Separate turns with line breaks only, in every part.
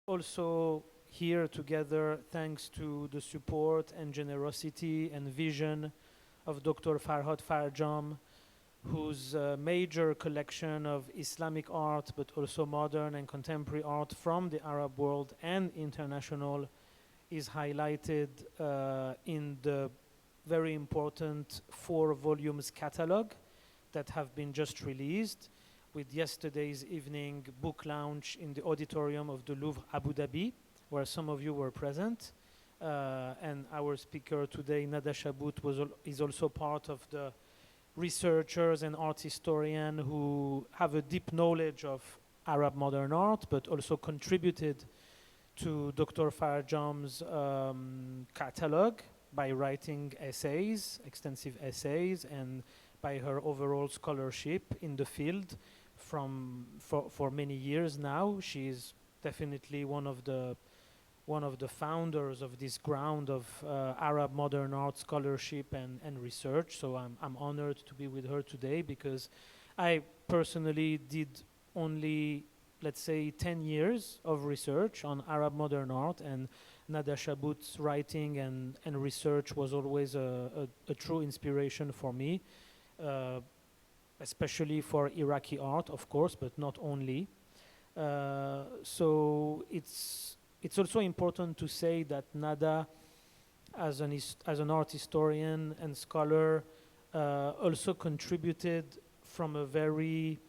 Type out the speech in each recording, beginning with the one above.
also here together thanks to the support and generosity and vision of Dr. Farjam, whose major collection of Islamic art, but also modern and contemporary art from the Arab world and international, is highlighted in the very important 4 volumes catalog that have been just released, with yesterday's evening book launch in the auditorium of the Louvre Abu Dhabi, where some of you were present. And our speaker today, ندى Shabout, is also part of the researchers and art historians who have a deep knowledge of Arab modern art, but also contributed to Dr. Farjam's catalog by writing essays, extensive essays, and by her overall scholarship in the field for many years now. She is definitely one of the founders of this ground of Arab modern art scholarship and research. So I'm honored to be with her today, because I personally did only, let's say, 10 years of research on Arab modern art, and ندى Shabout's writing and research was always a true inspiration for me, especially for Iraqi art, of course, but not only. So it's also important to say that ندى, as an art historian and scholar, also contributed from a very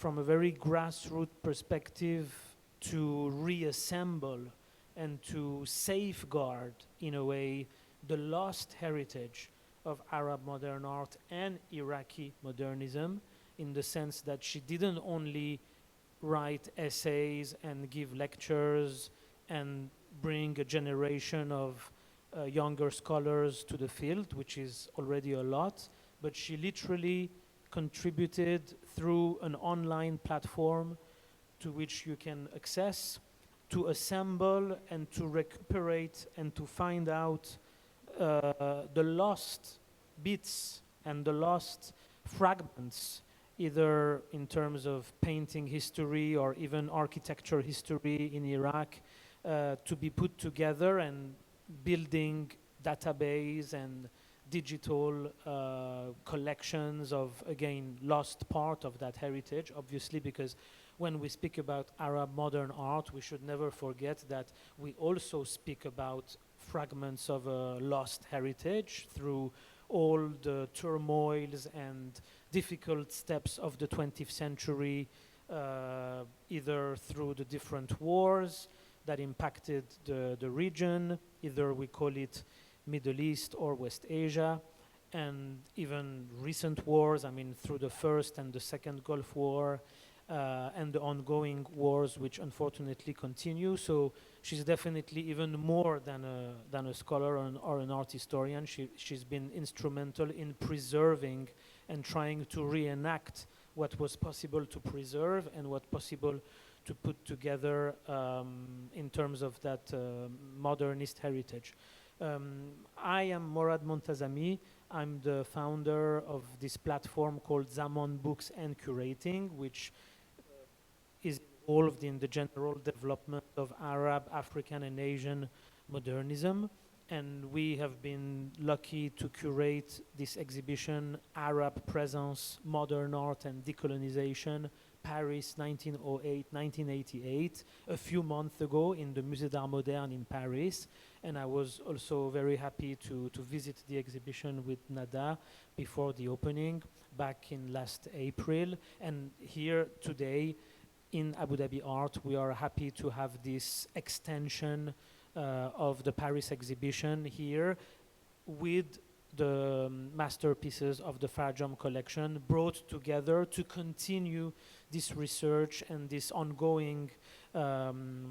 grassroots perspective to reassemble and to safeguard, in a way, the lost heritage of Arab modern art and Iraqi modernism, in the sense that she didn't only write essays and give lectures and bring a generation of younger scholars to the field, which is already a lot, but she literally contributed through an online platform to which you can access, to assemble and to recuperate and to find out the lost bits and the lost fragments, either in terms of painting history or even architecture history in Iraq, to be put together and building database and digital collections of, again, lost part of that heritage, obviously, because when we speak about Arab modern art, we should never forget that we also speak about fragments of a lost heritage through all the turmoils and difficult steps of the 20th century, either through the different wars that impacted the region, either we call it Middle East or West Asia, and even recent wars, I mean, through the First and the Second Gulf War, and the ongoing wars, which unfortunately continue. So she's definitely even more than a scholar or an art historian. She's been instrumental in preserving and trying to reenact what was possible to preserve and what possible to put together in terms of that modernist heritage. I am Morad Montazami. I'm the founder of this platform called Zaman Books and Curating, which is involved in the general development of Arab, African, and Asian modernism. And we have been lucky to curate this exhibition, Arab Presence, Modern Art and Decolonisation, Paris 1908-1988, a few months ago in the Musée d'Art Moderne in Paris. And I was also very happy to visit the exhibition with ندى before the opening back in last April. And here today in Abu Dhabi Art, we are happy to have this extension of the Paris exhibition here with the masterpieces of the Farjam Collection brought together to continue this research and this ongoing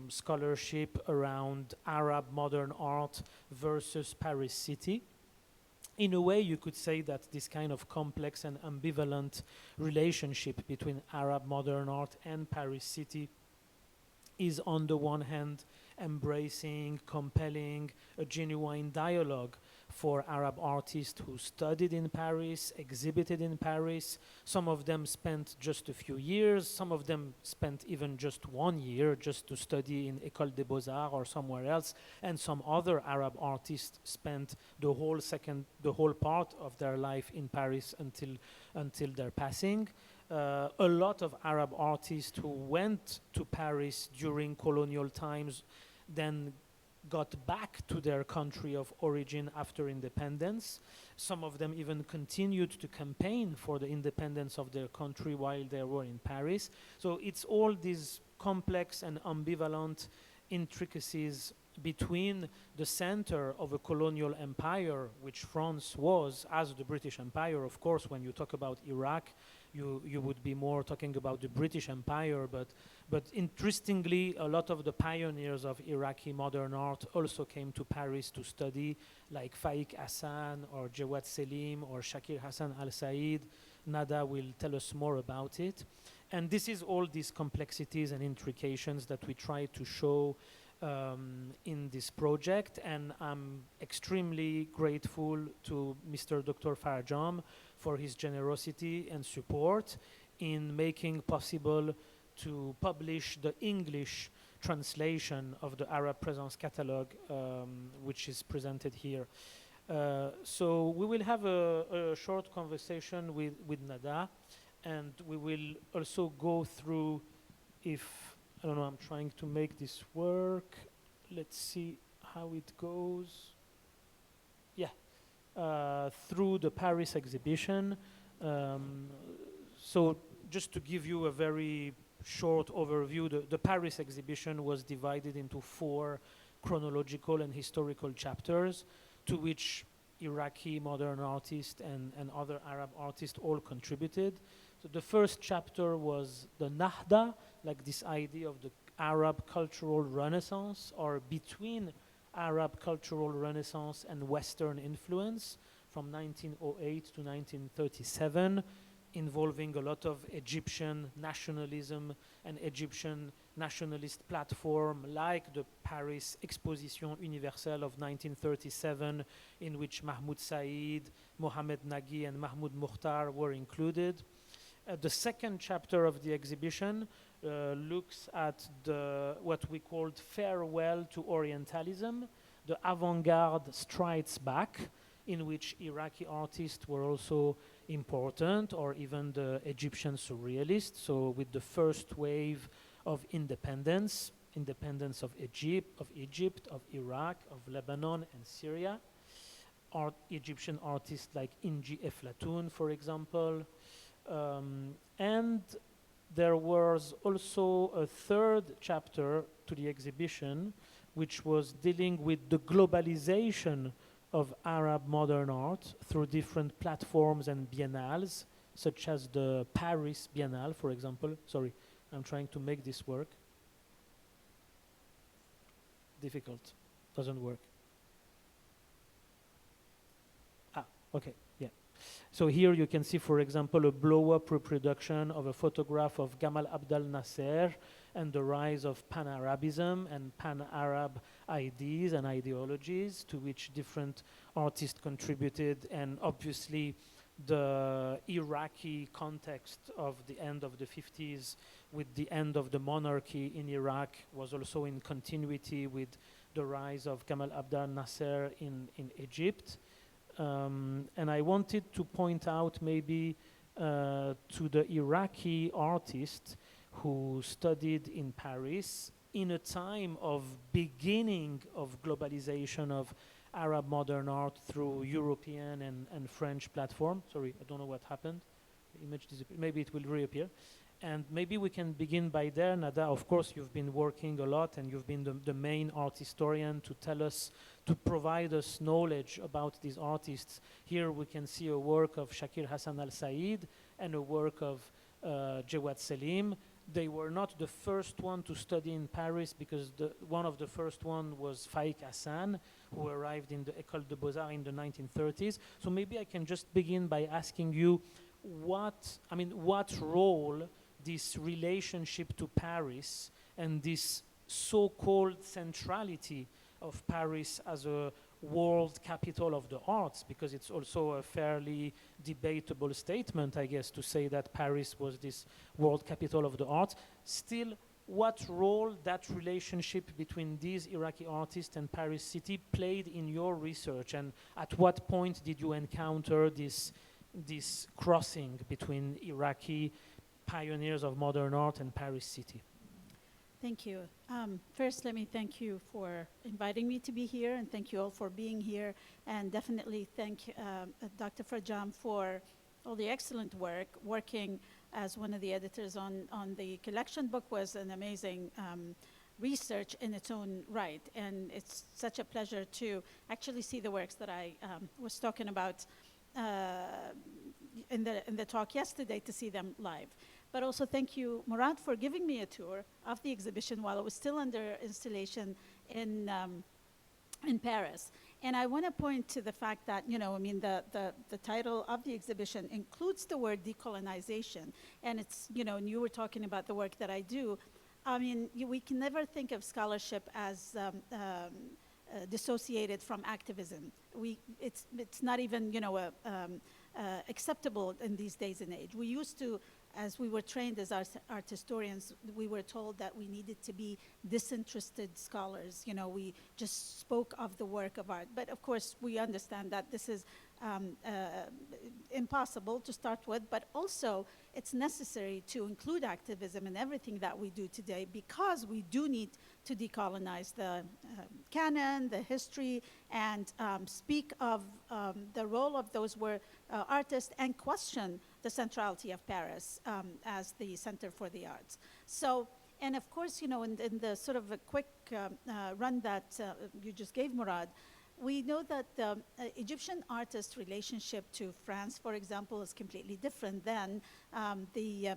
scholarship around Arab modern art versus Paris city. In a way, you could say that this kind of complex and ambivalent relationship between Arab modern art and Paris city is, on the one hand, embracing, compelling a genuine dialogue for Arab artists who studied in Paris, exhibited in Paris. Some of them spent just a few years. Some of them spent even just 1 year just to study in École des Beaux-Arts or somewhere else. And some other Arab artists spent the whole part of their life in Paris until their passing. A lot of Arab artists who went to Paris during colonial times then got back to their country of origin after independence. Some of them even continued to campaign for the independence of their country while they were in Paris. So it's all these complex and ambivalent intricacies between the center of a colonial empire, which France was, as the British Empire. Of course, when you talk about Iraq, you would be more talking about the British Empire, but interestingly, a lot of the pioneers of Iraqi modern art also came to Paris to study, like Faik Hassan or Jawad Selim or Shakir Hassan al-Said. ندى will tell us more about it. And this is all these complexities and intrications that we try to show in this project, and I'm extremely grateful to Mr. Dr. Farjam for his generosity and support in making possible to publish the English translation of the Arab Presence Catalog, which is presented here. So we will have a short conversation with ندى, and we will also go through, I don't know, I'm trying to make this work. Let's see how it goes. Yeah, through the Paris exhibition. So just to give you a very short overview, the Paris exhibition was divided into 4 chronological and historical chapters, to which Iraqi modern artists and other Arab artists all contributed. So the first chapter was the Nahda, like this idea of the Arab cultural renaissance, or between Arab cultural renaissance and Western influence from 1908 to 1937, involving a lot of Egyptian nationalism and Egyptian nationalist platform, like the Paris Exposition Universelle of 1937, in which Mahmoud Said, Mohamed Nagy, and Mahmoud Mukhtar were included. The second chapter of the exhibition looks at what we called Farewell to Orientalism, the avant-garde strides back, in which Iraqi artists were also important, or even the Egyptian surrealists. So with the first wave of independence of Egypt, of Iraq, of Lebanon and Syria. Egyptian artists like Inji Eflatun, for example. And there was also a third chapter to the exhibition, which was dealing with the globalization of Arab modern art through different platforms and biennales, such as the Paris Biennale, for example. Sorry, I'm trying to make this work. Difficult, doesn't work. Okay, yeah. So here you can see, for example, a blow-up reproduction of a photograph of Gamal Abdel Nasser and the rise of Pan-Arabism and Pan-Arab ideas and ideologies, to which different artists contributed, and obviously the Iraqi context of the end of the 50s with the end of the monarchy in Iraq was also in continuity with the rise of Gamal Abdel Nasser in Egypt. And I wanted to point out maybe to the Iraqi artists who studied in Paris in a time of beginning of globalization of Arab modern art through European and French platform. Sorry, I don't know what happened. The image disappeared. Maybe it will reappear. And maybe we can begin by there. ندى, of course, you've been working a lot, and you've been the main art historian to tell us, to provide us knowledge about these artists. Here we can see a work of Shakir Hassan al-Said and a work of Jawad Selim. They were not the first one to study in Paris, because one of the first one was Faik Hassan, who arrived in the École des Beaux-Arts in the 1930s. So maybe I can just begin by asking you what role this relationship to Paris and this so-called centrality of Paris as a world capital of the arts, because it's also a fairly debatable statement, I guess, to say that Paris was this world capital of the arts. Still, what role that relationship between these Iraqi artists and Paris city played in your research, and at what point did you encounter this crossing between Iraqi pioneers of modern art and Paris city?
Thank you. First, let me thank you for inviting me to be here, and thank you all for being here, and definitely thank Dr. Farjam for all the excellent work. Working as one of the editors on the collection book was an amazing research in its own right, and it's such a pleasure to actually see the works that I was talking about in the talk yesterday, to see them live. But also thank you, Morad, for giving me a tour of the exhibition while it was still under installation in Paris. And I want to point to the fact that, the title of the exhibition includes the word decolonization. And it's, and you were talking about the work that I do. I mean, we can never think of scholarship as dissociated from activism. It's not even, acceptable in these days and age. We used to, as we were trained as art historians, we were told that we needed to be disinterested scholars. We just spoke of the work of art. But of course, we understand that this is impossible to start with, but also it's necessary to include activism in everything that we do today, because we do need to decolonize the canon, the history, and speak of the role of those artists, and question the centrality of Paris as the center for the arts. So, and of course, in the sort of a quick run that you just gave, Morad, we know that the Egyptian artist relationship to France, for example, is completely different than the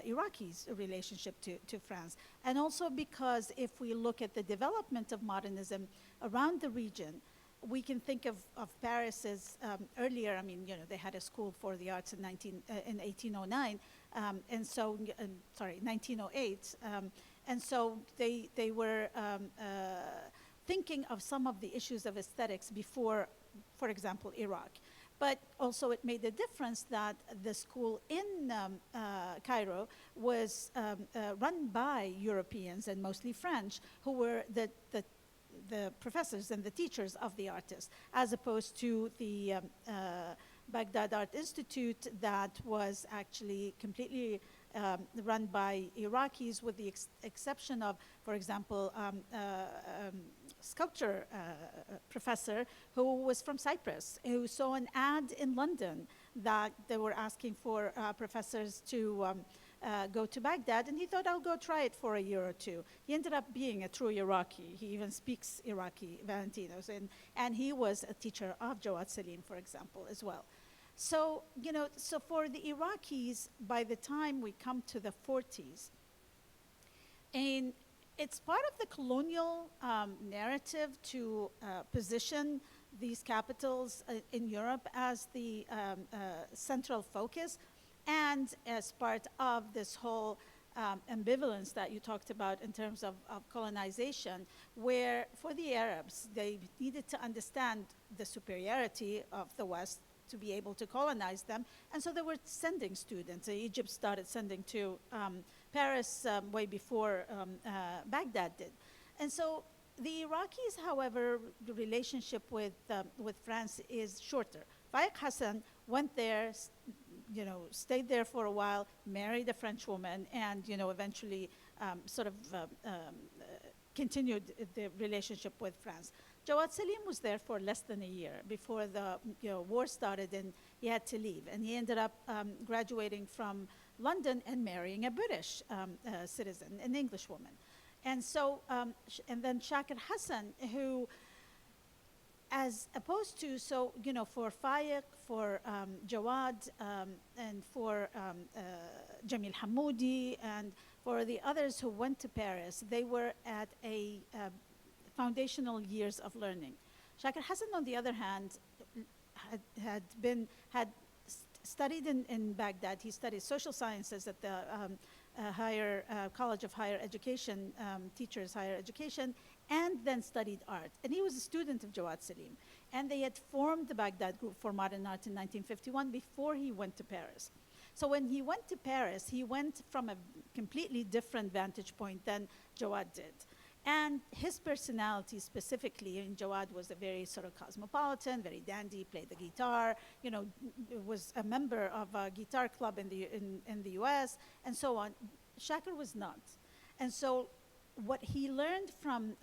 Iraqis' relationship to France. And also because if we look at the development of modernism around the region, we can think of Paris as earlier. I mean, they had a school for the arts in 1809, and so, 1908, and so they were thinking of some of the issues of aesthetics before, for example, Iraq. But also it made a difference that the school in Cairo was run by Europeans, and mostly French, who were the professors and the teachers of the artists, as opposed to the Baghdad Art Institute that was actually completely run by Iraqis, with the exception of, for example, sculpture professor who was from Cyprus, who saw an ad in London that they were asking for professors to go to Baghdad, and he thought, I'll go try it for a year or two. He ended up being a true Iraqi. He even speaks Iraqi, Valentinos, and he was a teacher of Jawad Salim, for example, as well. So, so for the Iraqis, by the time we come to the 40s, and it's part of the colonial narrative to position these capitals in Europe as the central focus, and as part of this whole ambivalence that you talked about in terms of colonization, where for the Arabs, they needed to understand the superiority of the West to be able to colonize them. And so they were sending students. Egypt started sending to Paris way before Baghdad did. And so the Iraqis, however, the relationship with France is shorter. Fayek Hassan went there, stayed there for a while, married a French woman, and, eventually continued the relationship with France. Jawad Salim was there for less than a year before the war started, and he had to leave. And he ended up graduating from London and marrying a British citizen, an English woman. And so, and then Shakir Hassan, who, as opposed to, for Fayek, for Jawad, and for Jamil Hamoudi, and for the others who went to Paris, they were at a foundational years of learning. Shakir Hassan, on the other hand, had studied in Baghdad. He studied social sciences at the College of Higher Education, Teachers Higher Education, and then studied art. And he was a student of Jawad Salim. And they had formed the Baghdad Group for Modern Art in 1951 before he went to Paris. So when he went to Paris, he went from a completely different vantage point than Jawad did. And his personality specifically, and Jawad was a very sort of cosmopolitan, very dandy, played the guitar, was a member of a guitar club in the US, and so on. Shakir was not. And so what he learned from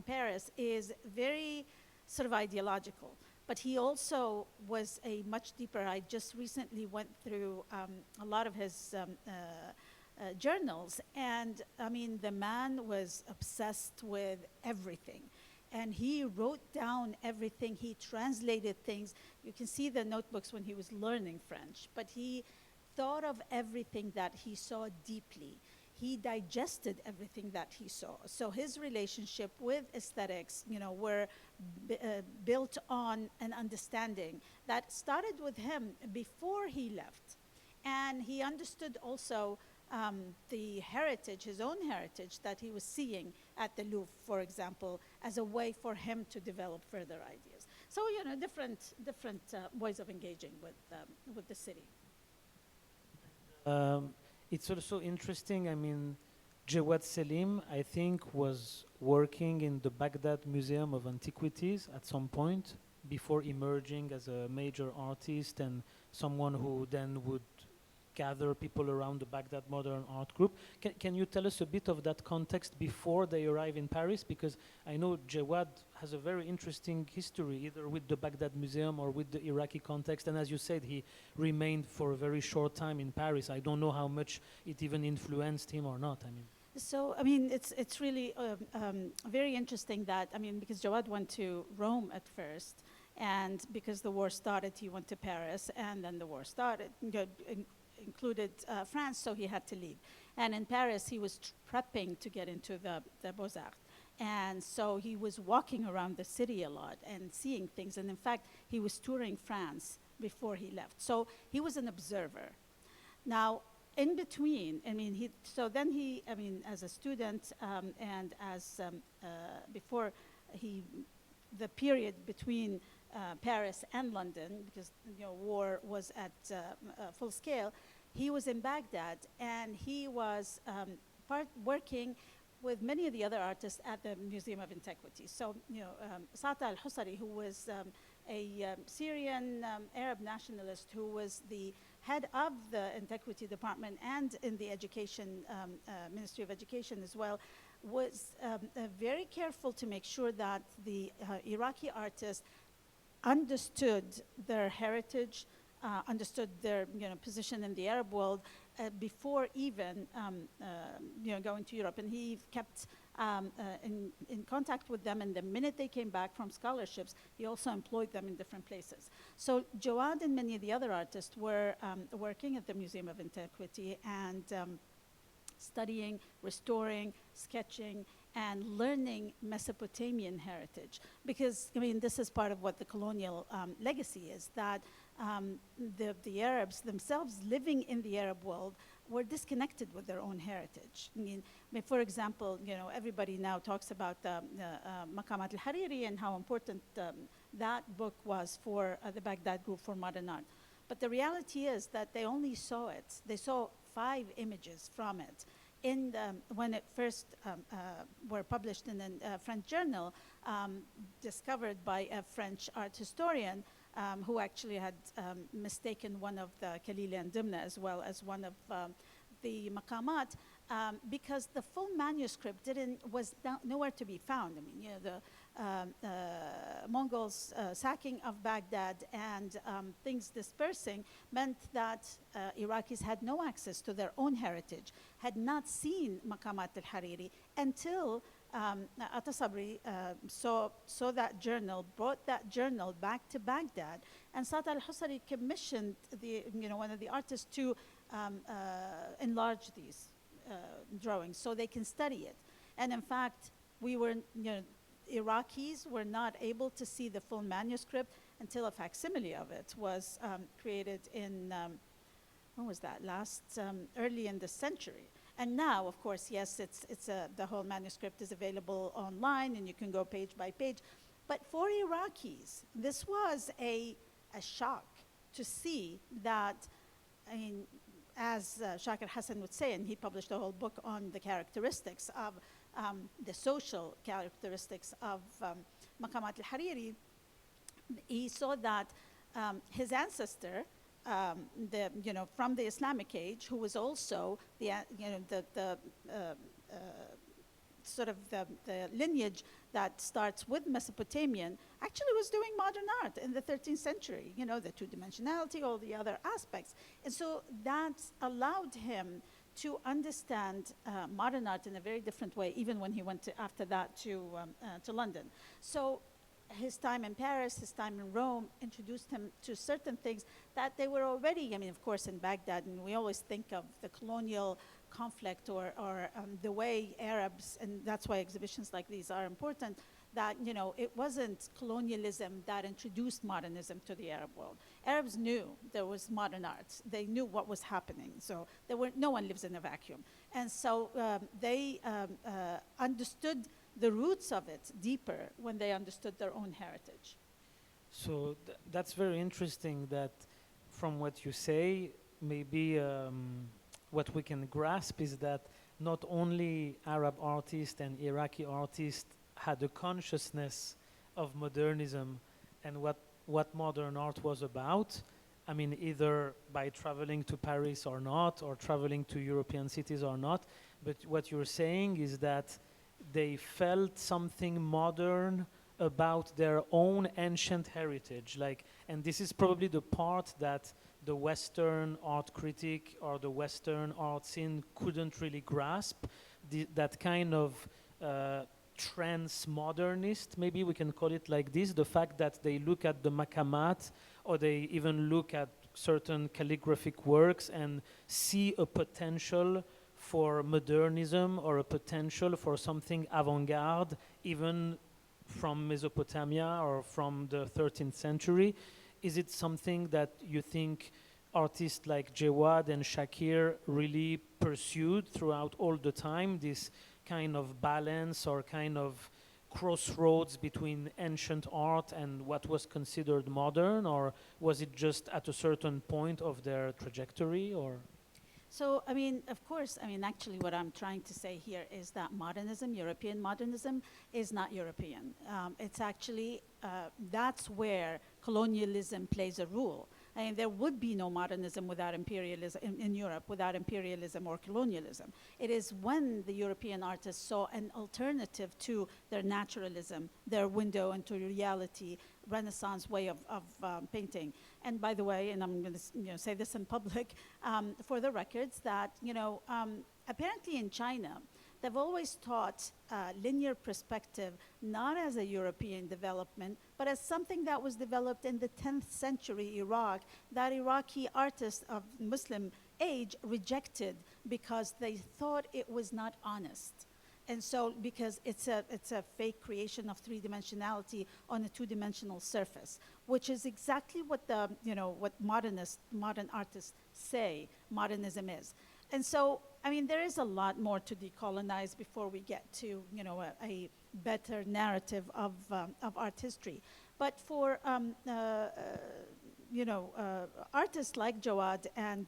Paris is very sort of ideological. But he also was a much deeper. I just recently went through a lot of his journals, and I mean, the man was obsessed with everything. And he wrote down everything, he translated things. You can see the notebooks when he was learning French, but he thought of everything that he saw deeply. He digested everything that he saw. So his relationship with aesthetics, were built on an understanding that started with him before he left. And he understood also the heritage, his own heritage, that he was seeing at the Louvre, for example, as a way for him to develop further ideas. So, different ways of engaging with the city.
It's also interesting, I mean, Jawad Salim, I think, was working in the Baghdad Museum of Antiquities at some point before emerging as a major artist and someone who then would gather people around the Baghdad Modern Art Group. Can you tell us a bit of that context before they arrive in Paris? Because I know Jawad has a very interesting history, either with the Baghdad Museum or with the Iraqi context. And as you said, he remained for a very short time in Paris. I don't know how much it even influenced him or not. I mean.
So, I mean, it's really very interesting that, I mean, because Jawad went to Rome at first, and because the war started, he went to Paris, and then the war started, included France, so he had to leave. And in Paris, he was prepping to get into the Beaux-Arts. And so he was walking around the city a lot and seeing things. And in fact, he was touring France before he left. So he was an observer. Now, in between, I mean, as a student and as before the period between Paris and London, because war was at full scale, he was in Baghdad, and he was working with many of the other artists at the Museum of Antiquities. So, Sata al-Husari, who was a Syrian Arab nationalist who was the head of the Antiquity Department and in the Education, Ministry of Education as well, was very careful to make sure that the Iraqi artists understood their heritage, understood their position in the Arab world before even going to Europe. And he kept in contact with them, and the minute they came back from scholarships, he also employed them in different places. So Jawad and many of the other artists were working at the Museum of Antiquity and studying, restoring, sketching, and learning Mesopotamian heritage. Because, I mean, this is part of what the colonial legacy is, that the Arabs themselves living in the Arab world were disconnected with their own heritage. I mean, for example, everybody now talks about Maqamat al-Hariri and how important that book was for the Baghdad Group for Modern Art. But the reality is that they only saw it. They saw 5 images from it. When it first were published in a French journal, discovered by a French art historian who actually had mistaken one of the Khalili and Dimna as well as one of the Maqamat, because the full manuscript was nowhere to be found. I mean, the Mongols sacking of Baghdad and things dispersing meant that Iraqis had no access to their own heritage, had not seen Maqamat al-Hariri until Ata Sabri saw that journal, brought that journal back to Baghdad, and Sata al-Husari commissioned one of the artists to enlarge these drawings so they can study it. And in fact, Iraqis were not able to see the full manuscript until a facsimile of it was created in when was that? Early in the century. And now, of course, yes, the whole manuscript is available online, and you can go page by page. But for Iraqis, this was a shock to see that, I mean, as Shakir Hassan would say, and he published a whole book on the characteristics of the social characteristics of Maqamat al-Hariri, he saw that his ancestor, from the Islamic age, who was also the lineage that starts with Mesopotamian, actually was doing modern art in the 13th century, the two-dimensionality, all the other aspects. And so that allowed him to understand modern art in a very different way, even when he went after that to London. So his time in Paris, his time in Rome, introduced him to certain things that they were already, of course, in Baghdad, and we always think of the colonial conflict or the way Arabs, and that's why exhibitions like these are important, that, it wasn't colonialism that introduced modernism to the Arab world. Arabs knew there was modern art. They knew what was happening. So no one lives in a vacuum. And so they understood the roots of it deeper when they understood their own heritage.
So that's very interesting that from what you say, maybe what we can grasp is that not only Arab artists and Iraqi artists had a consciousness of modernism and what modern art was about, either by traveling to Paris or not, or traveling to European cities or not, but what you're saying is that they felt something modern about their own ancient heritage. And this is probably the part that the Western art critic or the Western art scene couldn't really grasp, that kind of trans-modernist, maybe we can call it like this, the fact that they look at the maqamat, or they even look at certain calligraphic works and see a potential for modernism or a potential for something avant-garde, even from Mesopotamia or from the 13th century. Is it something that you think artists like Jawad and Shakir really pursued throughout all the time, this kind of balance or kind of crossroads between ancient art and what was considered modern, or was it just at a certain point of their trajectory? Or
so, of course, actually what I'm trying to say here is that modernism, European modernism, is not European. It's actually, that's where colonialism plays a role. There would be no modernism without imperialism in Europe, without imperialism or colonialism. It is when the European artists saw an alternative to their naturalism, their window into reality, Renaissance way of painting. And by the way, and I'm going to say this in public, for the records, that apparently in China, they've always taught linear perspective not as a European development, but as something that was developed in the 10th century Iraq, that Iraqi artists of Muslim age rejected because they thought it was not honest. And so, because it's a fake creation of three-dimensionality on a two-dimensional surface, which is exactly what what modern artists say modernism is. And so, there is a lot more to decolonize before we get to, a better narrative of art history. But for, artists like Jawad and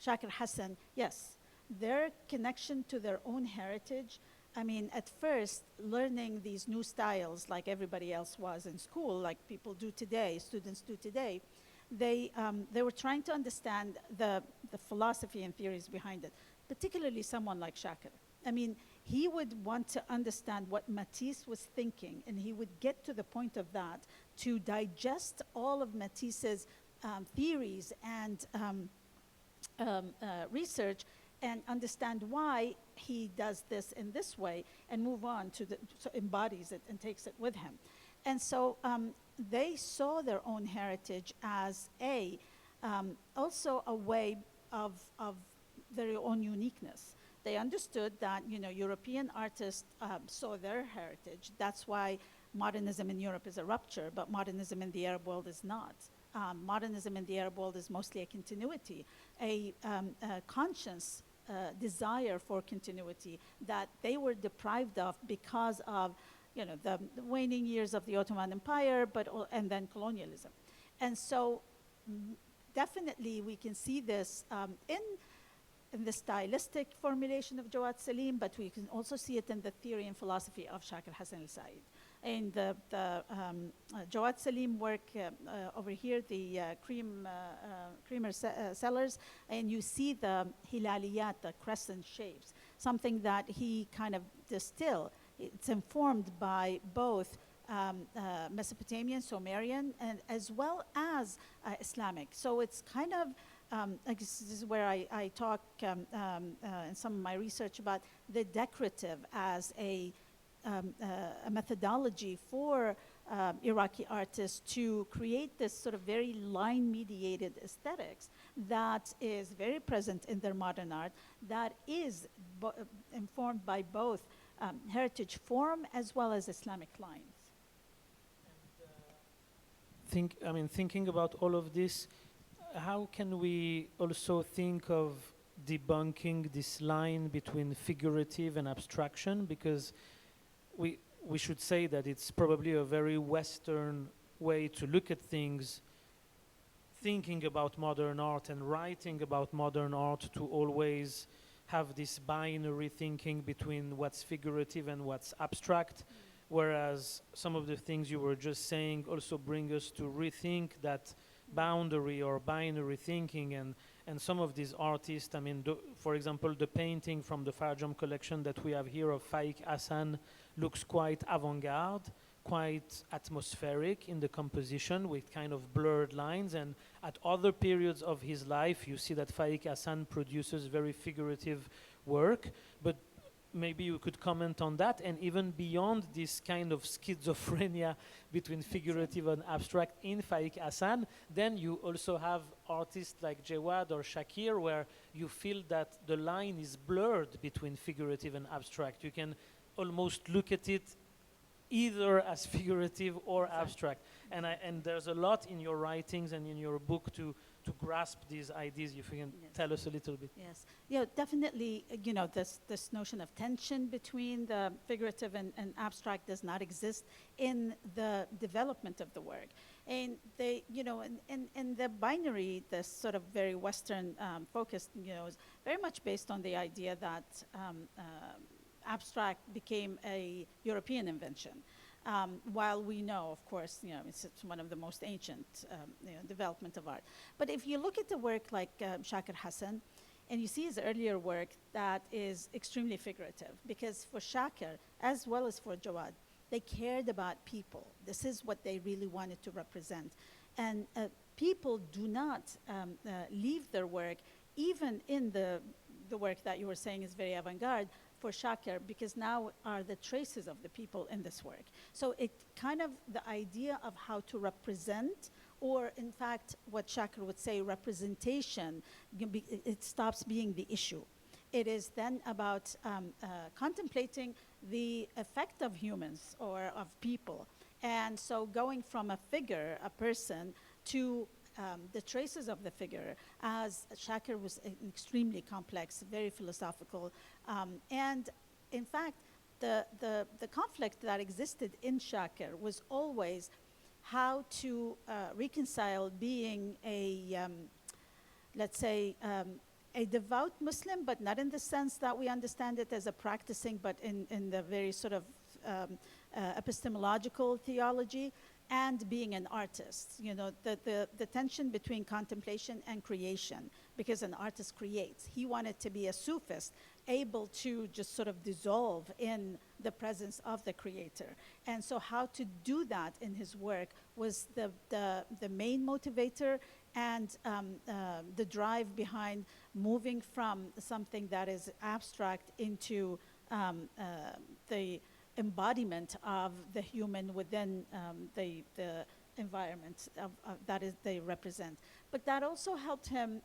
Shakir Hassan, yes, their connection to their own heritage, at first, learning these new styles like everybody else was in school, like people do today, students do today, they were trying to understand the philosophy and theories behind it, particularly someone like Shakir. He would want to understand what Matisse was thinking, and he would get to the point of that to digest all of Matisse's theories and research and understand why he does this in this way and move on to so embodies it and takes it with him. And so they saw their own heritage as also a way of their own uniqueness. They understood that, European artists saw their heritage. That's why modernism in Europe is a rupture, but modernism in the Arab world is not. modernism in the Arab world is mostly a continuity, a conscious desire for continuity that they were deprived of because of, the waning years of the Ottoman Empire, and then colonialism. And so definitely we can see this in the stylistic formulation of Jawad Salim, but we can also see it in the theory and philosophy of Shakir Hassan al-Said. In the Jawad Salim work over here, the creamer cellars, and you see the hilaliyat, the crescent shapes, something that he kind of distilled. It's informed by both Mesopotamian, Sumerian, and as well as Islamic. So it's kind of, I guess this is where I talk in some of my research about the decorative as a methodology for Iraqi artists to create this sort of very line-mediated aesthetics that is very present in their modern art, that is informed by both heritage form as well as Islamic lines.
Thinking about all of this, how can we also think of debunking this line between figurative and abstraction? Because we should say that it's probably a very Western way to look at things, thinking about modern art and writing about modern art, to always have this binary thinking between what's figurative and what's abstract, whereas some of the things you were just saying also bring us to rethink that boundary or binary thinking. And some of these artists, for example, the painting from the Farjam collection that we have here of Faik Hassan looks quite avant-garde, quite atmospheric in the composition with kind of blurred lines. And at other periods of his life, you see that Faik Hassan produces very figurative work. But maybe you could comment on that, and even beyond this kind of schizophrenia between figurative and abstract in Faik Hassan, then you also have artists like Jawad or Shakir, where you feel that the line is blurred between figurative and abstract. You can almost look at it either as figurative or abstract. And there's a lot in your writings and in your book to grasp these ideas. If you can tell us a little bit.
Yes, definitely. This notion of tension between the figurative and abstract does not exist in the development of the work. And they, in the binary, this sort of very Western focus, is very much based on the idea that abstract became a European invention. While we know, of course, it's one of the most ancient development of art. But if you look at the work like Shakir Hassan, and you see his earlier work, that is extremely figurative, because for Shakir, as well as for Jawad, they cared about people. This is what they really wanted to represent. And people do not leave their work, even in the work that you were saying is very avant-garde, for Shakir, because now are the traces of the people in this work. So it kind of, the idea of how to represent, or in fact, what Shakir would say, representation, it stops being the issue. It is then about contemplating the effect of humans or of people. And so going from a figure, a person, to the traces of the figure, as Shakir was extremely complex, very philosophical, and in fact, the conflict that existed in Shakir was always how to reconcile being a, let's say, a devout Muslim, but not in the sense that we understand it as a practicing, but in the very sort of epistemological theology, and being an artist, the tension between contemplation and creation, because an artist creates. He wanted to be a Sufist, able to just sort of dissolve in the presence of the creator. And so how to do that in his work was the main motivator, and the drive behind moving from something that is abstract into the embodiment of the human within the environment that is they represent. But that also helped him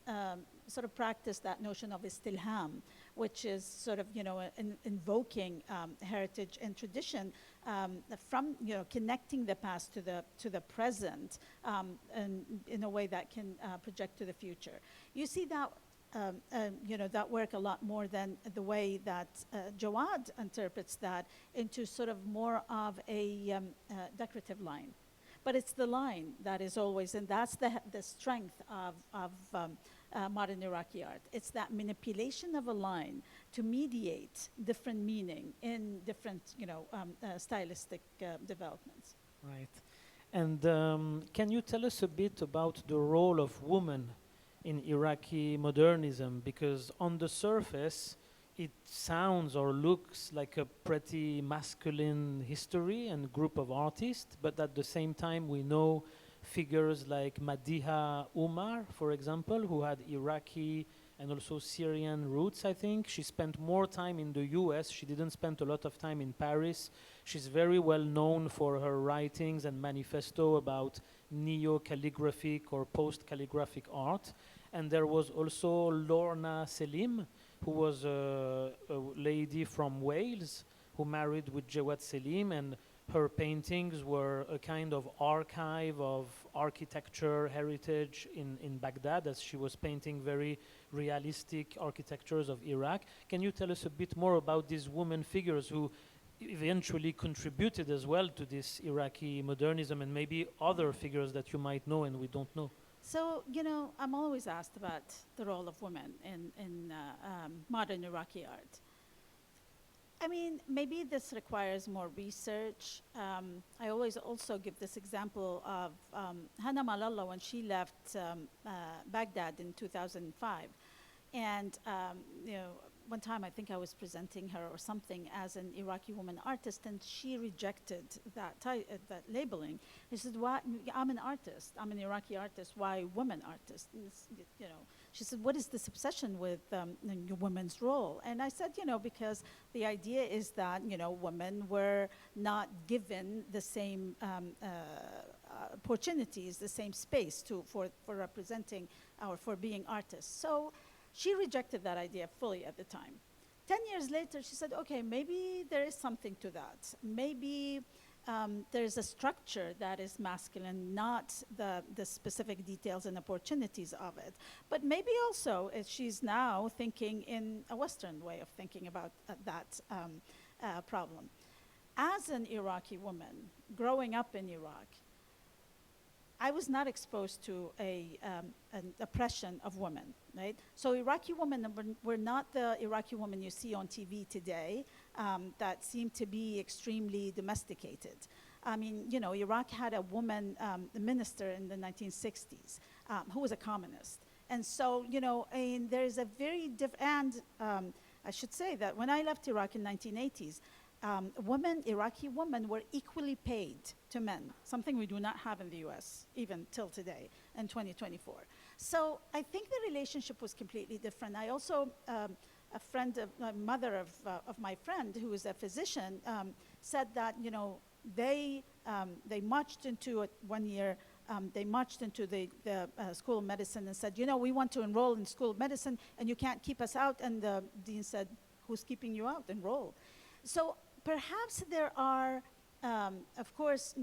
sort of practice that notion of istilham, which is sort of, invoking heritage and tradition from, connecting the past to the present, and in a way that can project to the future. You see that that work a lot more than the way that Jawad interprets that into sort of more of a decorative line. But it's the line that is always, and that's the strength of modern Iraqi art. It's that manipulation of a line to mediate different meaning in different, stylistic developments.
Right. And can you tell us a bit about the role of women in Iraqi modernism? Because on the surface, it sounds or looks like a pretty masculine history and group of artists, but at the same time, we know figures like Madiha Umar, for example, who had Iraqi and also Syrian roots, I think. She spent more time in the US. She didn't spend a lot of time in Paris. She's very well known for her writings and manifesto about neo-calligraphic or post-calligraphic art. And there was also Lorna Selim, who was a lady from Wales who married with Jawad Selim, and her paintings were a kind of archive of architecture heritage in Baghdad, as she was painting very realistic architectures of Iraq. Can you tell us a bit more about these women figures who eventually contributed as well to this Iraqi modernism, and maybe other figures that you might know and we don't know?
So, I'm always asked about the role of women in modern Iraqi art. I mean, maybe this requires more research. I always also give this example of Hana Malallah when she left Baghdad in 2005. And, one time I think I was presenting her or something as an Iraqi woman artist, and she rejected that labeling. She said, "Why? I'm an artist. I'm an Iraqi artist. Why woman artist?" She said, "What is this obsession with women's role?" And I said, because the idea is that women were not given the same opportunities, the same space for representing or for being artists. So she rejected that idea fully at the time. 10 years later, she said, okay, maybe there is something to that. Maybe there's a structure that is masculine, not the specific details and opportunities of it. But maybe also she's now thinking in a Western way of thinking about that problem. As an Iraqi woman, growing up in Iraq, I was not exposed to an oppression of women, right? So Iraqi women were not the Iraqi women you see on TV today that seem to be extremely domesticated. I mean, Iraq had a woman minister in the 1960s who was a communist. And so, and there's a very and I should say that when I left Iraq in 1980s, Iraqi women were equally paid to men, something we do not have in the US, even till today, in 2024. So I think the relationship was completely different. I also, a mother of my friend, who is a physician, said that, they marched into it one year, they marched into the School of Medicine and said, we want to enroll in School of Medicine, and you can't keep us out. And the dean said, who's keeping you out? Enroll. So perhaps there are, of course,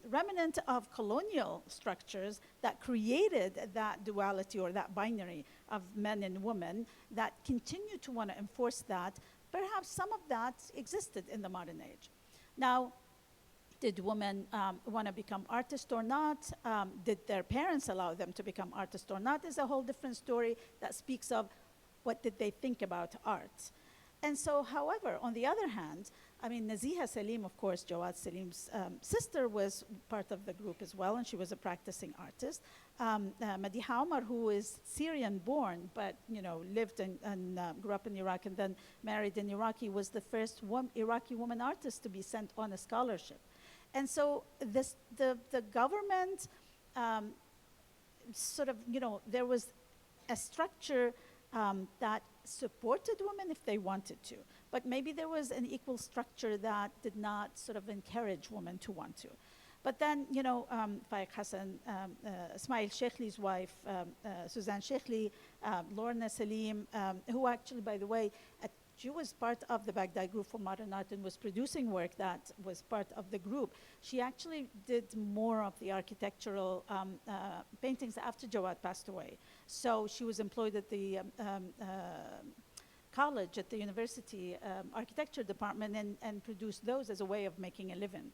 remnant of colonial structures that created that duality or that binary of men and women that continue to want to enforce that. Perhaps some of that existed in the modern age. Now, did women want to become artists or not? Did their parents allow them to become artists or not? Is a whole different story that speaks of what did they think about art. And so, however, on the other hand, I mean, Naziha Salim, of course, Jawad Salim's sister, was part of the group as well, and she was a practicing artist. Madiha Umar, who is Syrian-born, but lived and grew up in Iraq and then married an Iraqi, was the first Iraqi woman artist to be sent on a scholarship. And so, the government sort of, there was a structure that supported women if they wanted to. But maybe there was an equal structure that did not sort of encourage women to want to. But then, Faik Hassan, Ismail Sheikhli's wife, Suzanne Sheikhli, Lorna Salim, who actually, by the way, she was part of the Baghdad group for modern art and was producing work that was part of the group. She actually did more of the architectural paintings after Jawad passed away. So she was employed at the college, at the university architecture department, and produced those as a way of making a living,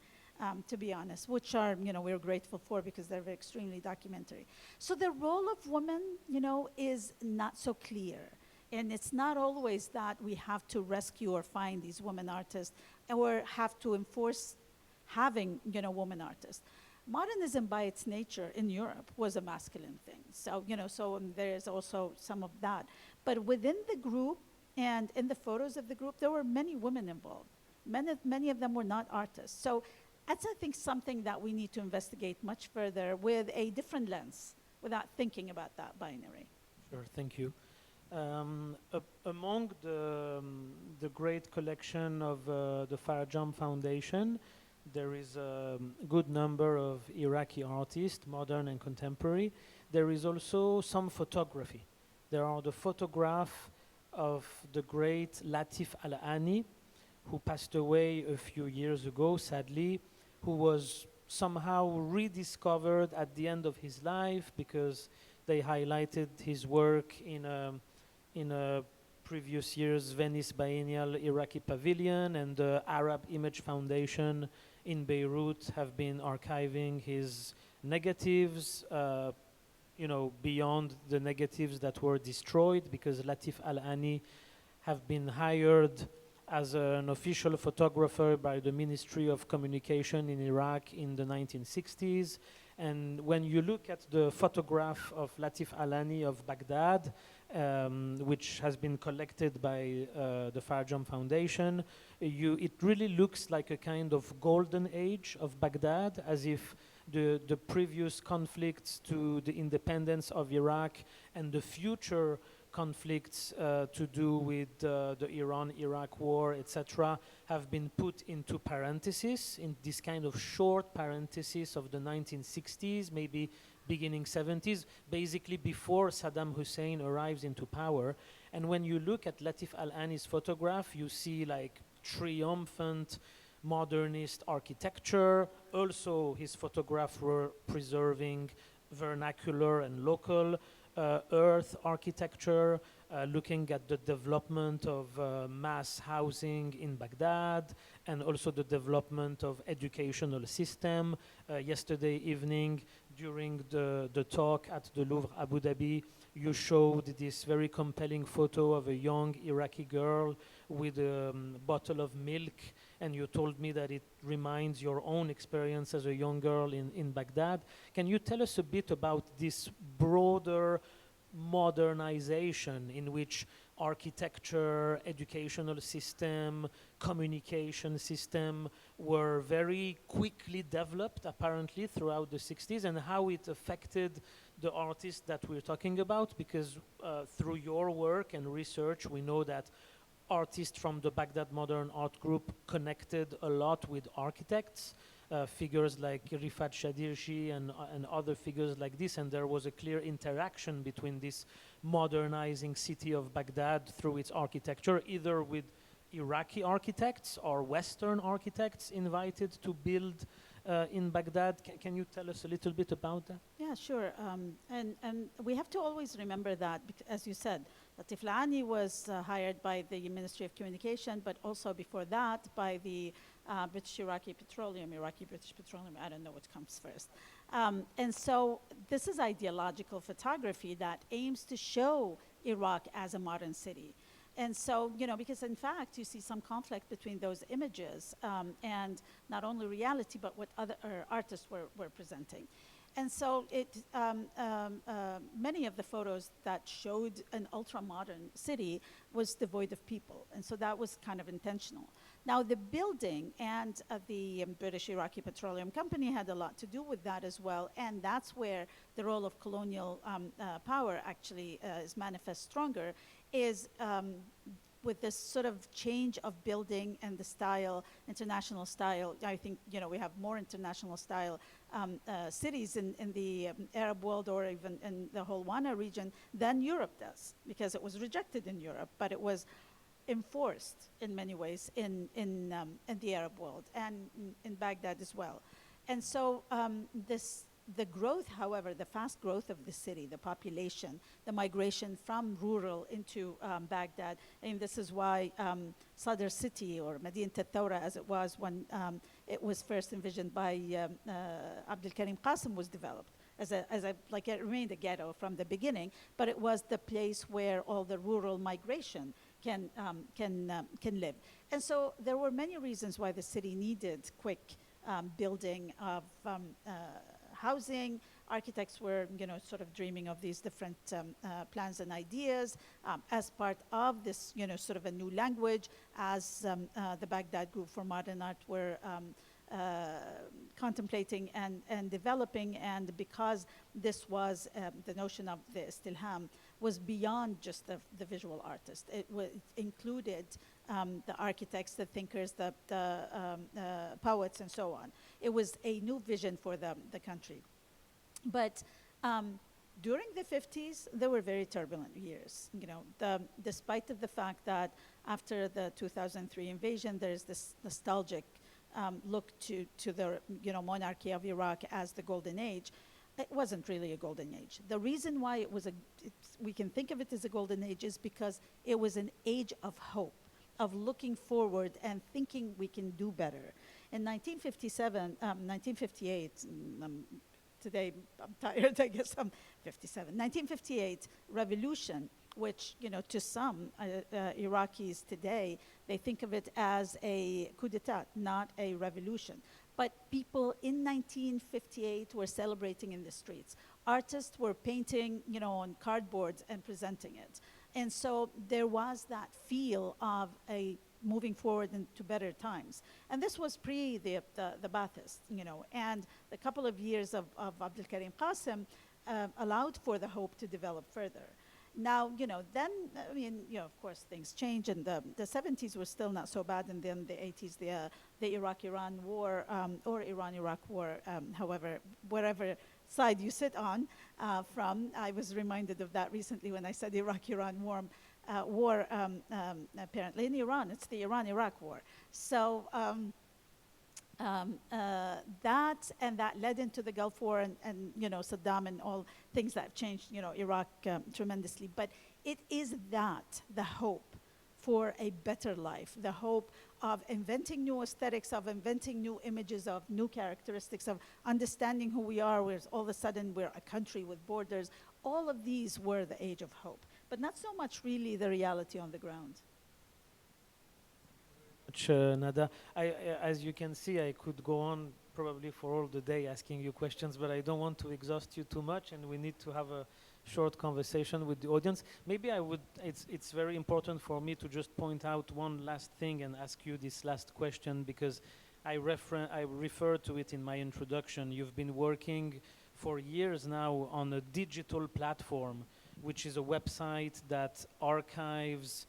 to be honest, which are, we're grateful for because they're extremely documentary. So the role of women, is not so clear. And it's not always that we have to rescue or find these women artists or have to enforce having, women artists. Modernism by its nature in Europe was a masculine thing. So, there's also some of that. But within the group and in the photos of the group, there were many women involved. Many of them were not artists. So that's, I think, something that we need to investigate much further with a different lens without thinking about that binary.
Sure, thank you. Among the great collection of the Farjam Foundation, there is a good number of Iraqi artists, modern and contemporary. There is also some photography. There are the photographs of the great Latif Al-Ani, who passed away a few years ago, sadly, who was somehow rediscovered at the end of his life because they highlighted his work in a previous year's Venice Biennial Iraqi Pavilion, and the Arab Image Foundation in Beirut have been archiving his negatives, beyond the negatives that were destroyed, because Latif Al-Ani have been hired as an official photographer by the Ministry of Communication in Iraq in the 1960s. And when you look at the photograph of Latif Al-Ani of Baghdad, which has been collected by the Farjam Foundation, it really looks like a kind of golden age of Baghdad, as if the previous conflicts to the independence of Iraq and the future conflicts to do with the Iran-Iraq war, etc., have been put into parentheses, in this kind of short parenthesis of the 1960s, maybe beginning 70s, basically before Saddam Hussein arrives into power. And when you look at Latif Al-Ani's photograph, you see like triumphant modernist architecture. Also, his photographs were preserving vernacular and local earth architecture, looking at the development of mass housing in Baghdad, and also the development of educational system. Yesterday evening, during the talk at the Louvre Abu Dhabi, you showed this very compelling photo of a young Iraqi girl with a bottle of milk, and you told me that it reminds your own experience as a young girl in Baghdad. Can you tell us a bit about this broader modernization in which architecture, educational system, communication system were very quickly developed apparently throughout the 60s, and how it affected the artists that we're talking about? Because through your work and research, we know that artists from the Baghdad Modern Art Group connected a lot with architects, figures like Rifat Shadirshi and other figures like this, and there was a clear interaction between this modernizing city of Baghdad through its architecture, either with Iraqi architects or Western architects invited to build in Baghdad. Can you tell us a little bit about that?
Yeah, sure. And we have to always remember that, as you said, Latif Al-Ani was hired by the Ministry of Communication, but also before that by the British Iraqi Petroleum, Iraqi British Petroleum, I don't know which comes first. And so this is ideological photography that aims to show Iraq as a modern city. And so, because in fact, you see some conflict between those images and not only reality, but what other artists were presenting. And so many of the photos that showed an ultra-modern city was devoid of people. And so that was kind of intentional. Now, the building and the British Iraqi Petroleum Company had a lot to do with that as well. And that's where the role of colonial power actually is manifest stronger, is with this sort of change of building and the style, international style. I think, we have more international style cities in the Arab world or even in the whole WANA region than Europe does, because it was rejected in Europe, but it was enforced in many ways in the Arab world and in Baghdad as well. And so the growth, however, the fast growth of the city, the population, the migration from rural into Baghdad, and this is why Sadr City, or Madinat al-Thawra as it was when it was first envisioned by Abdul Karim Qasim, was developed. It remained a ghetto from the beginning, but it was the place where all the rural migration can live. And so there were many reasons why the city needed quick building of housing. Architects were, sort of dreaming of these different plans and ideas as part of this, sort of a new language, as the Baghdad Group for Modern Art were contemplating and developing. And because this was the notion of the istilham was beyond just the visual artist. It included the architects, the thinkers, the poets, and so on. It was a new vision for the country. But during the 50s, there were very turbulent years. Despite of the fact that after the 2003 invasion, there is this nostalgic look to the monarchy of Iraq as the golden age. It wasn't really a golden age. The reason why we can think of it as a golden age is because it was an age of hope, of looking forward and thinking we can do better. In 1958, today I'm tired, I guess I'm 57. 1958 revolution, which, to some Iraqis today, they think of it as a coup d'etat, not a revolution. But people in 1958 were celebrating in the streets. Artists were painting, on cardboards and presenting it. And so there was that feel of a moving forward into better times. And this was pre the Ba'athists, and the couple of years of Abdul Karim Qasim allowed for the hope to develop further. Now, then, of course, things change, and the 70s were still not so bad, and then the 80s, the Iraq-Iran war, or Iran-Iraq war, however, wherever side you sit on from. I was reminded of that recently when I said Iraq-Iran war, apparently in Iran, it's the Iran-Iraq war. So that led into the Gulf War and Saddam and all things that have changed Iraq tremendously. But it is the hope for a better life, the hope of inventing new aesthetics, of inventing new images, of new characteristics, of understanding who we are, where all of a sudden we're a country with borders. All of these were the age of hope, but not so much really the reality on the ground.
ندى, as you can see, I could go on probably for all the day asking you questions, but I don't want to exhaust you too much, and we need to have a short conversation with the audience. Maybe it's very important for me to just point out one last thing and ask you this last question, because I refer to it in my introduction. You've been working for years now on a digital platform, which is a website that archives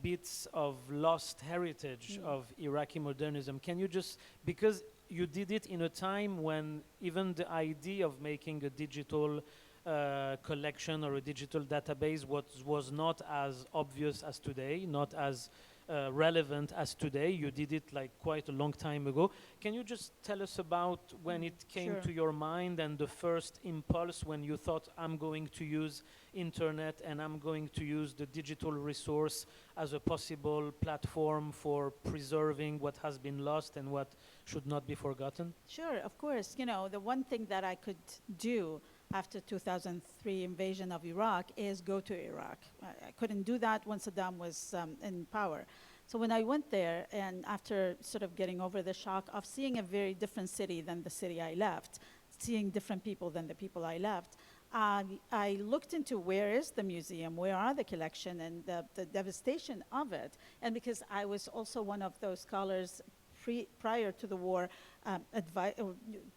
bits of lost heritage of Iraqi modernism. Can you just, because you did it in a time when even the idea of making a digital collection or a digital database was not as obvious as today, not as relevant as today. You did it like quite a long time ago. Can you just tell us about when it came to your mind and the first impulse when you thought, I'm going to use internet and I'm going to use the digital resource as a possible platform for preserving what has been lost and what should not be forgotten?
Sure, of course. The one thing that I could do after 2003 invasion of Iraq is go to Iraq. I couldn't do that when Saddam was in power. So when I went there, and after sort of getting over the shock of seeing a very different city than the city I left, seeing different people than the people I left, I looked into where is the museum, where are the collection, and the devastation of it. And because I was also one of those scholars prior to the war,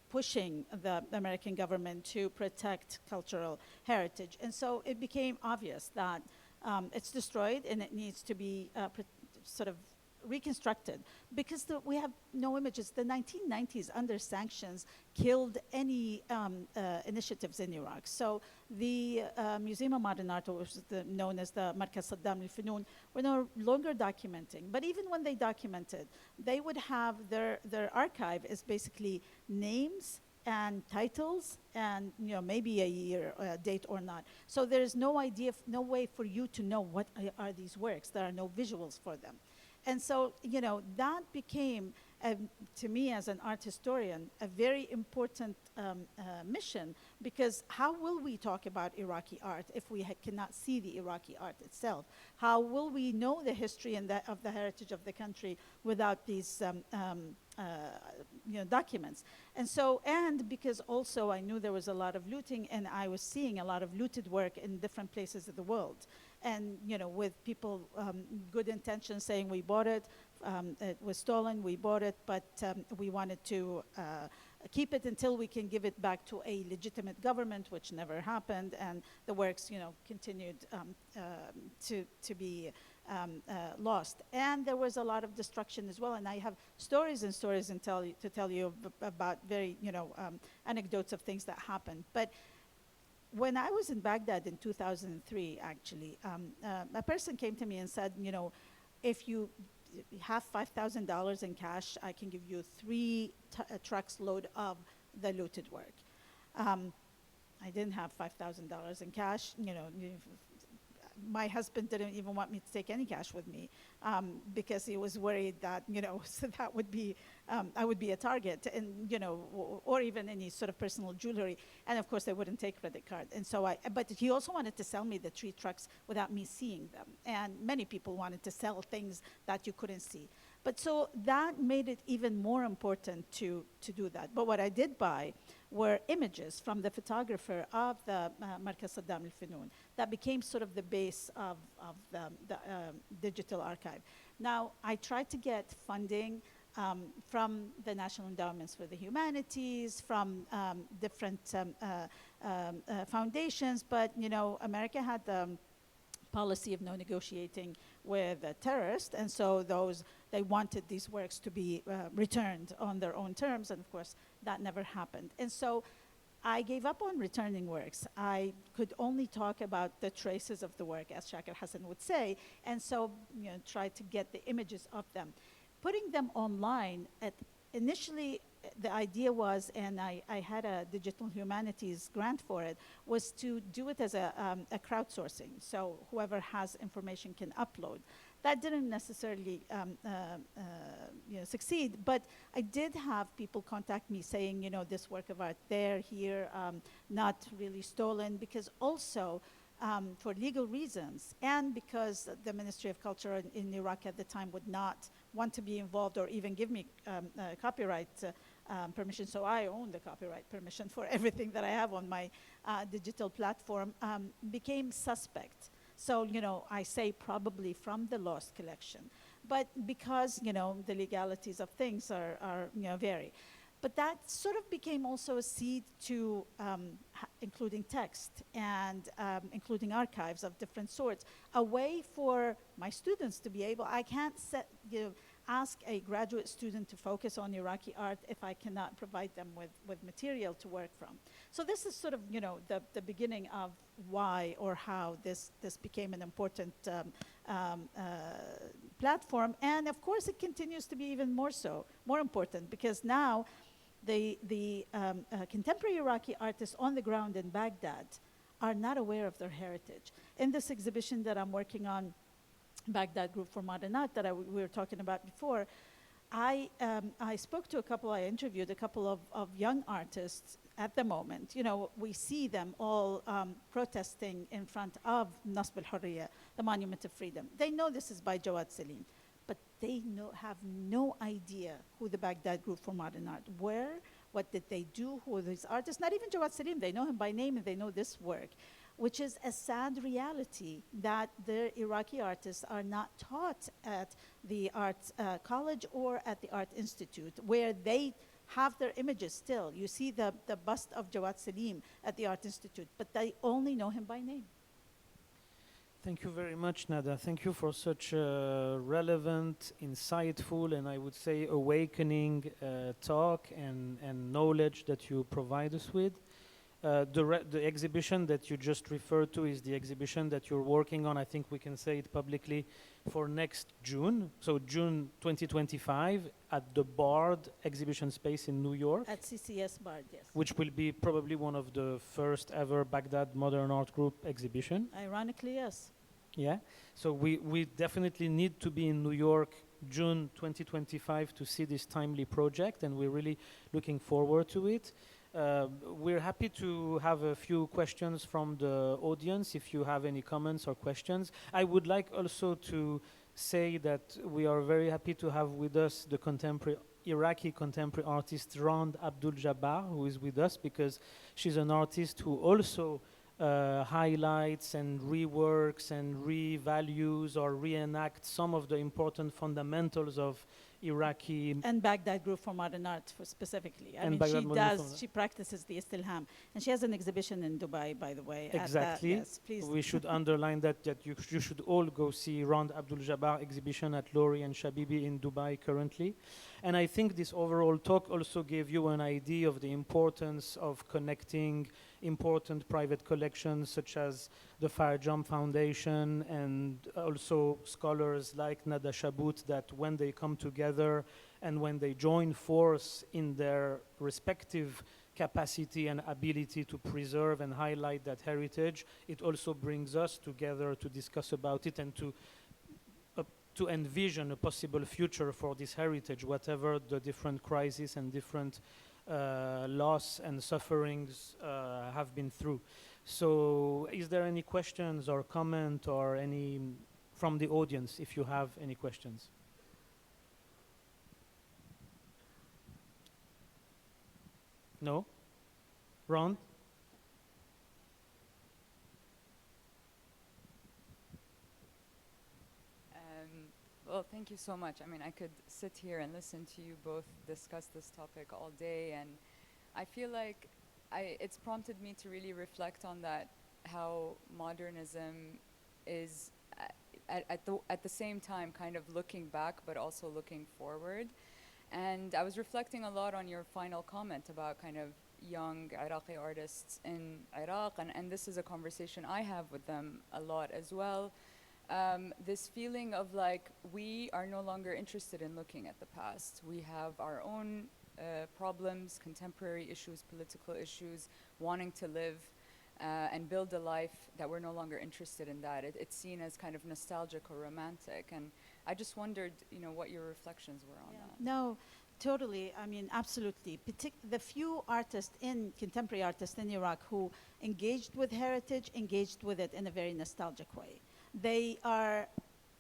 pushing the American government to protect cultural heritage. And so it became obvious that It's destroyed and it needs to be sort of reconstructed because we have no images. The 1990s under sanctions killed any initiatives in Iraq. So the Museum of Modern Art, which is known as the Markaz Saddam al-Funun, were no longer documenting. But even when they documented, they would have their archive is basically names and titles and maybe a year date or not. So there's no idea, no way for you to know what are these works. There are no visuals for them. And so, that became, to me as an art historian, a very important mission, because how will we talk about Iraqi art if we cannot see the Iraqi art itself? How will we know the history and of the heritage of the country without these documents? And so, and because also I knew there was a lot of looting, and I was seeing a lot of looted work in different places of the world. And with people good intentions saying we bought it, it was stolen, we bought it, but we wanted to keep it until we can give it back to a legitimate government, which never happened, and the works continued to be lost. And there was a lot of destruction as well, and I have stories and stories to tell you about very anecdotes of things that happened. But when I was in Baghdad in 2003, actually, a person came to me and said, if you have $5,000 in cash, I can give you 3 trucks load of the looted work. I didn't have $5,000 in cash. My husband didn't even want me to take any cash with me because he was worried that, so that would be, I would be a target, and, or even any sort of personal jewelry. And of course, they wouldn't take credit card. And so but he also wanted to sell me the 3 trucks without me seeing them. And many people wanted to sell things that you couldn't see. But so that made it even more important to do that. But what I did buy were images from the photographer of the Markaz Saddam al-Funun that became sort of the base of the digital archive. Now, I tried to get funding from the National Endowments for the Humanities, from different foundations, but America had the policy of no negotiating with terrorists, and so they wanted these works to be returned on their own terms, and of course that never happened. And so I gave up on returning works. I could only talk about the traces of the work, as Shakir Hassan would say, and so tried to get the images of them. Putting them online, initially the idea was, and I had a digital humanities grant for it, was to do it as a crowdsourcing. So whoever has information can upload. That didn't necessarily succeed, but I did have people contact me saying, this work of art there, here, not really stolen, because also for legal reasons, and because the Ministry of Culture in Iraq at the time would not want to be involved or even give me copyright permission. So I own the copyright permission for everything that I have on my digital platform, became suspect. So, I say probably from the lost collection, but because, the legalities of things are vary. But that sort of became also a seed to including text and including archives of different sorts, a way for my students to be able, I can't ask a graduate student to focus on Iraqi art if I cannot provide them with material to work from. So this is sort of, the beginning of why or how this became an important platform. And of course, it continues to be even more important, because now the contemporary Iraqi artists on the ground in Baghdad are not aware of their heritage. In this exhibition that I'm working on, Baghdad Group for Modern Art, that we were talking about before, I spoke to I interviewed a couple of young artists at the moment. We see them all protesting in front of Nasb al-Hurriya, the Monument of Freedom. They know this is by Jawad Salim, but they have no idea who the Baghdad Group for Modern Art were, what did they do, who are these artists. Not even Jawad Salim, they know him by name and they know this work, which is a sad reality that the Iraqi artists are not taught at the art college or at the Art Institute, where they have their images still. You see the bust of Jawad Salim at the Art Institute, but they only know him by name.
Thank you very much, Nada. Thank you for such a relevant, insightful, and I would say awakening talk and knowledge that you provide us with. The exhibition that you just referred to is the exhibition that you're working on. I think we can say it publicly for next June. So June 2025 at the Bard exhibition space in New York.
At CCS Bard, yes.
Which will be probably one of the first ever Baghdad Modern Art Group exhibition.
Ironically, yes.
Yeah. So we definitely need to be in New York June 2025 to see this timely project, and we're really looking forward to it. We're happy to have a few questions from the audience if you have any comments or questions. I would like also to say that we are very happy to have with us the Iraqi contemporary artist Rand Abdul Jabbar, who is with us because she's an artist who also highlights and reworks and revalues or reenacts some of the important fundamentals of Iraqi
and Baghdad Group for Modern Art specifically. I
and
mean,
Baghdad
she practices the istilham. And she has an exhibition in Dubai, by the way.
Exactly.
Yes, please.
We should underline that you should all go see Rand Abdul Jabbar exhibition at Lori and Shabibi in Dubai currently. And I think this overall talk also gave you an idea of the importance of connecting important private collections such as the Farjam Foundation and also scholars like ندى Shabout, that when they come together and when they join force in their respective capacity and ability to preserve and highlight that heritage, it also brings us together to discuss about it and to envision a possible future for this heritage, whatever the different crises and different loss and sufferings have been through. So is there any questions or comment or any from the audience, if you have any questions? No? Ron?
Well, thank you so much. I mean, I could sit here and listen to you both discuss this topic all day, and I feel like it's prompted me to really reflect on that, how modernism is at the same time kind of looking back but also looking forward. And I was reflecting a lot on your final comment about kind of young Iraqi artists in Iraq, and this is a conversation I have with them a lot as well. This feeling of like we are no longer interested in looking at the past. We have our own problems, contemporary issues, political issues, wanting to live and build a life that we're no longer interested in that. It's seen as kind of nostalgic or romantic. And I just wondered, what your reflections were on that.
No, totally. I mean, absolutely. The few artists contemporary artists in Iraq who engaged with heritage, engaged with it in a very nostalgic way. They are,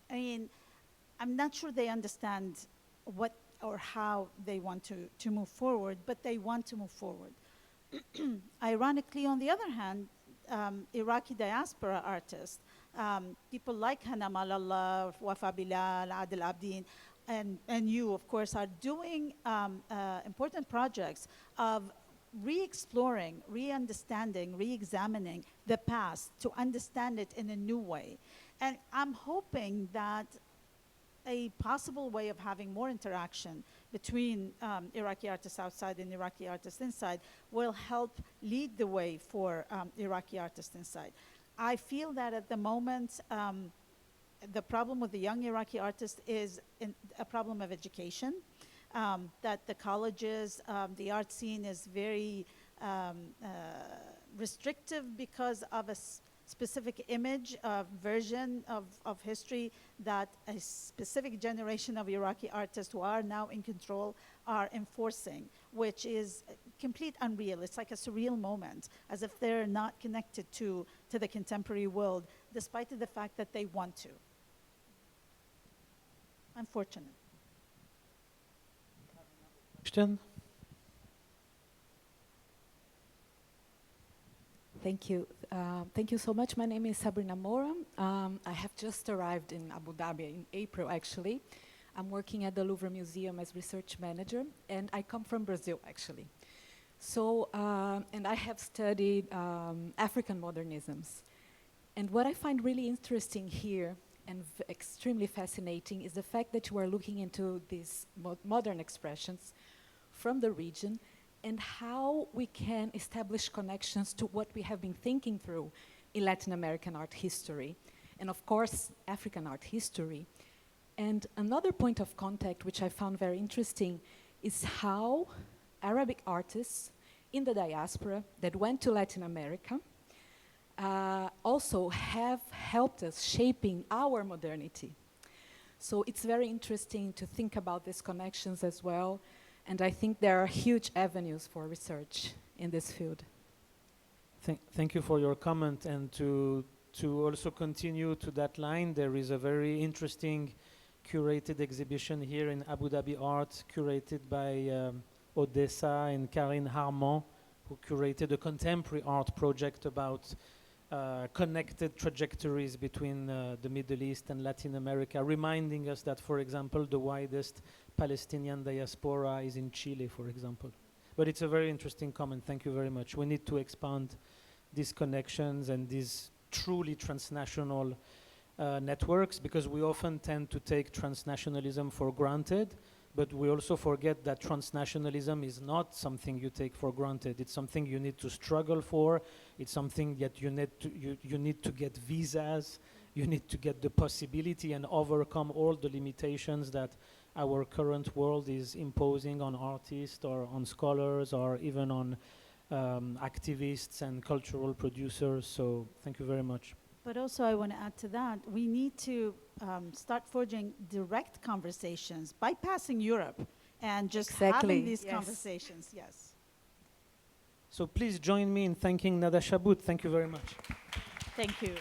I'm not sure they understand what or how they want to move forward, but they want to move forward. Ironically, on the other hand, Iraqi diaspora artists, people like Hana Malallah, Wafa Bilal, Adil Abdin, and you, of course, are doing important projects of re-exploring, re-understanding, re-examining the past to understand it in a new way. And I'm hoping that a possible way of having more interaction between Iraqi artists outside and Iraqi artists inside will help lead the way for Iraqi artists inside. I feel that at the moment, the problem with the young Iraqi artist is a problem of education. That the colleges, the art scene is very restrictive because of a specific image, version of history that a specific generation of Iraqi artists who are now in control are enforcing, which is complete unreal. It's like a surreal moment, as if they're not connected to the contemporary world, despite the fact that they want to. Unfortunate.
Question?
Thank you. Thank you so much. My name is Sabrina Mora. I have just arrived in Abu Dhabi in April, actually. I'm working at the Louvre Museum as research manager, and I come from Brazil, actually. So, and I have studied African modernisms. And what I find really interesting here and extremely fascinating is the fact that you are looking into these modern expressions from the region and how we can establish connections to what we have been thinking through in Latin American art history, and of course, African art history. And another point of contact, which I found very interesting, is how Arabic artists in the diaspora that went to Latin America also have helped us shaping our modernity. So it's very interesting to think about these connections as well, and I think there are huge avenues for research in this field.
Thank you for your comment, and to also continue to that line, there is a very interesting curated exhibition here in Abu Dhabi Art, curated by Odessa and Karine Harmon, who curated a contemporary art project about connected trajectories between the Middle East and Latin America, reminding us that, for example, the widest Palestinian diaspora is in Chile, for example. But it's a very interesting comment. Thank you very much. We need to expand these connections and these truly transnational networks, because we often tend to take transnationalism for granted, but we also forget that transnationalism is not something you take for granted. It's something you need to struggle for. It's something that you need to get visas. You need to get the possibility and overcome all the limitations that our current world is imposing on artists or on scholars or even on activists and cultural producers. So thank you very much.
But also I want to add to that, we need to start forging direct conversations, bypassing Europe and just having these conversations, yes.
So please join me in thanking ندى Shabout. Thank you very much.
Thank you.